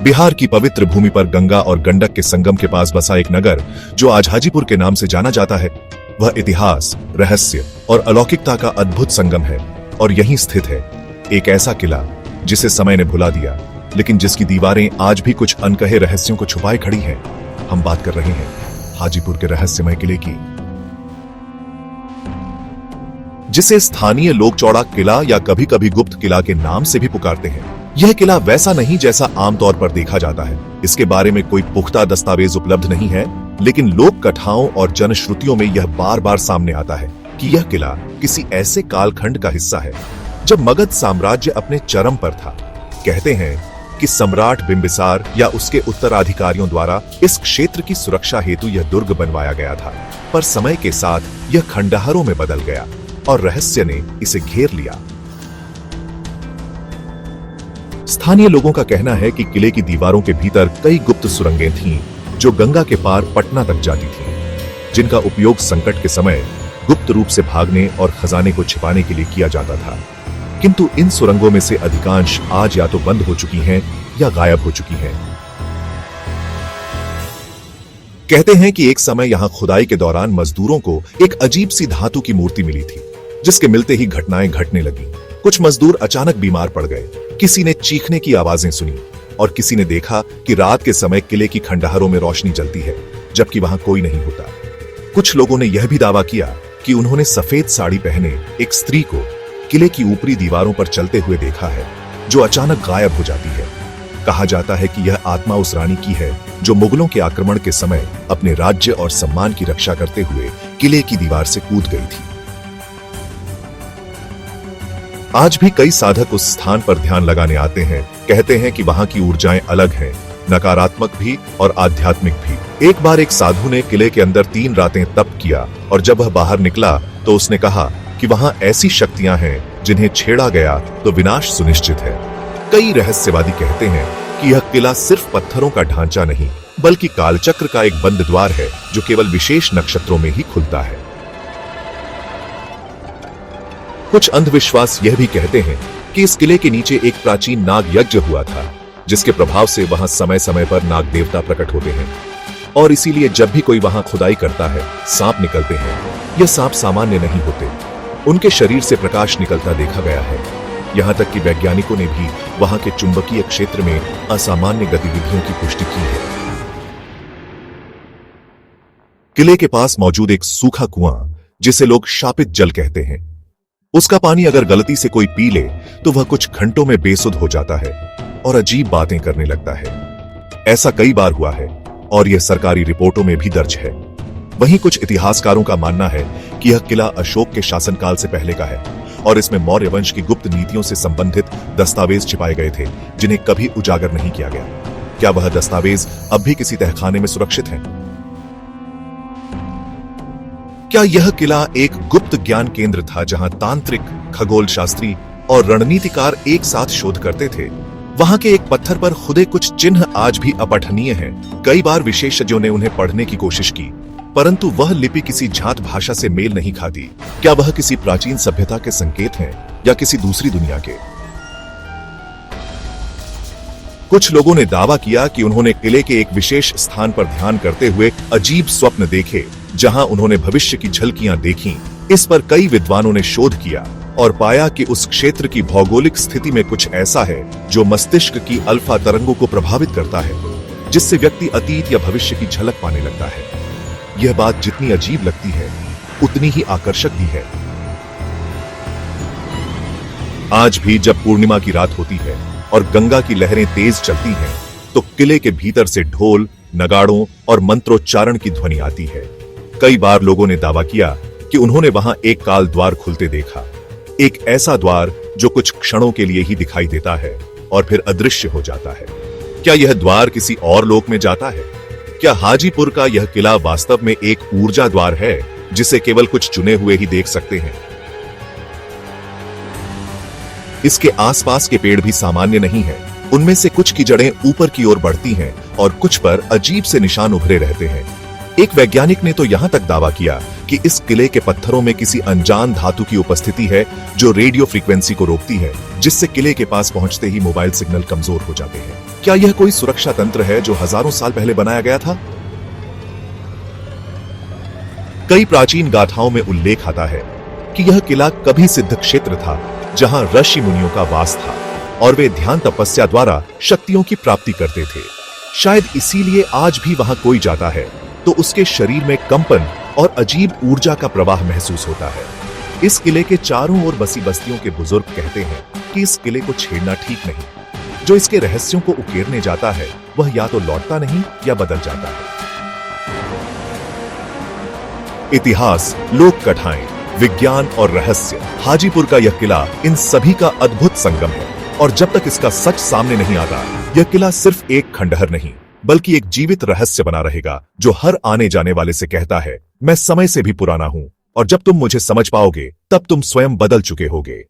बिहार की पवित्र भूमि पर गंगा और गंडक के संगम के पास बसा एक नगर जो आज हाजीपुर के नाम से जाना जाता है, वह इतिहास, रहस्य और अलौकिकता का अद्भुत संगम है। और यहीं स्थित है एक ऐसा किला जिसे समय ने भुला दिया, लेकिन जिसकी दीवारें आज भी कुछ अनकहे रहस्यों को छुपाए खड़ी हैं। हम बात कर रहे हैं हाजीपुर के रहस्यमय किले की, जिसे स्थानीय लोग चौड़ा किला या कभी कभी गुप्त किला के नाम से भी पुकारते हैं। यह किला वैसा नहीं जैसा आमतौर पर देखा जाता है। इसके बारे में कोई पुख्ता दस्तावेज उपलब्ध नहीं है, लेकिन लोक कथाओं और जनश्रुतियों में यह बार बार सामने आता है कि यह किला किसी ऐसे कालखंड का हिस्सा है जब मगध साम्राज्य अपने चरम पर था। कहते हैं कि सम्राट बिंबिसार या उसके उत्तराधिकारियों द्वारा इस क्षेत्र की सुरक्षा हेतु यह दुर्ग बनवाया गया था, पर समय के साथ यह खंडहरों में बदल गया और रहस्य ने इसे घेर लिया। स्थानीय लोगों का कहना है कि किले की दीवारों के भीतर कई गुप्त सुरंगें थीं जो गंगा के पार पटना तक जाती थीं, जिनका उपयोग संकट के समय गुप्त रूप से भागने और खजाने को छिपाने के लिए किया जाता था। किंतु इन सुरंगों में से अधिकांश आज या तो बंद हो चुकी हैं या गायब हो चुकी हैं। कहते हैं कि एक समय यहां खुदाई के दौरान मजदूरों को एक अजीब सी धातु की मूर्ति मिली थी, जिसके मिलते ही घटनाएं घटने लगी। कुछ मजदूर अचानक बीमार पड़ गए, किसी ने चीखने की आवाजें सुनी और किसी ने देखा कि रात के समय किले की खंडहरों में रोशनी जलती है, जबकि वहां कोई नहीं होता। कुछ लोगों ने यह भी दावा किया कि उन्होंने सफेद साड़ी पहने एक स्त्री को किले की ऊपरी दीवारों पर चलते हुए देखा है, जो अचानक गायब हो जाती है। कहा जाता है कि यह आत्मा उस रानी की है जो मुगलों के आक्रमण के समय अपने राज्य और सम्मान की रक्षा करते हुए किले की दीवार से कूद गई थी। आज भी कई साधक उस स्थान पर ध्यान लगाने आते हैं। कहते हैं कि वहां की ऊर्जाएं अलग हैं, नकारात्मक भी और आध्यात्मिक भी। एक बार एक साधु ने किले के अंदर 3 रातें तप किया और जब वह बाहर निकला तो उसने कहा कि वहां ऐसी शक्तियां हैं जिन्हें छेड़ा गया तो विनाश सुनिश्चित है। कई रहस्यवादी कहते हैं कि यह किला सिर्फ पत्थरों का ढांचा नहीं, बल्कि कालचक्र का एक बंद द्वार है जो केवल विशेष नक्षत्रों में ही खुलता है। कुछ अंधविश्वास यह भी कहते हैं कि इस किले के नीचे एक प्राचीन नाग यज्ञ हुआ था, जिसके प्रभाव से वहां समय समय पर नाग देवता प्रकट होते हैं और इसीलिए जब भी कोई वहां खुदाई करता है सांप निकलते हैं। यह सांप सामान्य नहीं होते, उनके शरीर से प्रकाश निकलता देखा गया है। यहां तक कि वैज्ञानिकों ने भी वहां के चुंबकीय क्षेत्र में असामान्य गतिविधियों की पुष्टि की है। किले के पास मौजूद एक सूखा कुआं, जिसे लोग शापित जल कहते हैं, उसका पानी अगर गलती से कोई पी ले तो वह कुछ घंटों में बेसुध हो जाता है और अजीब बातें करने लगता है। ऐसा कई बार हुआ है और यह सरकारी रिपोर्टों में भी दर्ज है। वहीं कुछ इतिहासकारों का मानना है कि यह किला अशोक के शासनकाल से पहले का है और इसमें मौर्य वंश की गुप्त नीतियों से संबंधित दस्तावेज छिपाए गए थे, जिन्हें कभी उजागर नहीं किया गया। क्या वह दस्तावेज अब भी किसी तहखाने में सुरक्षित हैं? क्या यह किला एक गुप्त ज्ञान केंद्र था जहां तांत्रिक, खगोल शास्त्री और रणनीतिकार एक साथ शोध करते थे? वहां के एक पत्थर पर खुदे कुछ चिन्ह आज भी अपठनीय हैं। कई बार विशेषज्ञों ने उन्हें पढ़ने की कोशिश की, परंतु वह लिपि किसी जात भाषा से मेल नहीं खाती। क्या वह किसी प्राचीन सभ्यता के संकेत हैं या किसी दूसरी दुनिया के? कुछ लोगों ने दावा किया कि उन्होंने किले के एक विशेष स्थान पर ध्यान करते हुए अजीब स्वप्न देखे, जहां उन्होंने भविष्य की झलकियां देखीं। इस पर कई विद्वानों ने शोध किया और पाया कि उस क्षेत्र की भौगोलिक स्थिति में कुछ ऐसा है जो मस्तिष्क की अल्फा तरंगों को प्रभावित करता है, जिससे व्यक्ति अतीत या भविष्य की झलक पाने लगता है। यह बात जितनी अजीब लगती है, उतनी ही आकर्षक भी है। आज भी जब पूर्णिमा की रात होती है और गंगा की लहरें तेज चलती हैं, तो किले के भीतर से ढोल, नगाड़ों और मंत्रोच्चारण की ध्वनि आती है। कई बार लोगों ने दावा किया कि उन्होंने वहां एक काल द्वार खुलते देखा, एक ऐसा द्वार जो कुछ क्षणों के लिए ही दिखाई देता है और फिर अदृश्य हो जाता है। क्या यह द्वार किसी और लोक में जाता है? क्या हाजीपुर का यह किला वास्तव में एक ऊर्जा द्वार है जिसे केवल कुछ चुने हुए ही देख सकते हैं? इसके आसपास के पेड़ भी सामान्य नहीं हैं। उनमें से कुछ की जड़ें ऊपर की ओर बढ़ती हैं और कुछ पर अजीब से निशान उभरे रहते हैं। एक वैज्ञानिक ने तो यहां तक दावा किया कि इस किले के पत्थरों में किसी अनजान धातु की उपस्थिति है जो रेडियो फ्रीक्वेंसी को रोकती है, जिससे किले के पास पहुंचते ही मोबाइल सिग्नल कमजोर हो जाते हैं। क्या यह कोई सुरक्षा तंत्र है जो हजारों साल पहले बनाया गया था? कई प्राचीन गाथाओं में उल्लेख आता है कि यह किला कभी सिद्ध क्षेत्र था जहां ऋषि मुनियों का वास था और वे ध्यान तपस्या द्वारा शक्तियों की प्राप्ति करते थे। शायद इसीलिए आज भी वहां कोई जाता है तो उसके शरीर में कंपन और अजीब ऊर्जा का प्रवाह महसूस होता है। इस किले के चारों ओर बसी बस्तियों के बुजुर्ग कहते हैं कि इस किले को छेड़ना ठीक नहीं। जो इसके रहस्यों को उकेरने जाता है वह या तो लौटता नहीं या बदल जाता है। इतिहास, लोक कथाएं, विज्ञान और रहस्य, हाजीपुर का यह किला इन सभी का अद्भुत संगम है। और जब तक इसका सच सामने नहीं आता, यह किला सिर्फ एक खंडहर नहीं बल्कि एक जीवित रहस्य बना रहेगा जो हर आने जाने वाले से कहता है, मैं समय से भी पुराना हूं और जब तुम मुझे समझ पाओगे तब तुम स्वयं बदल चुके होगे।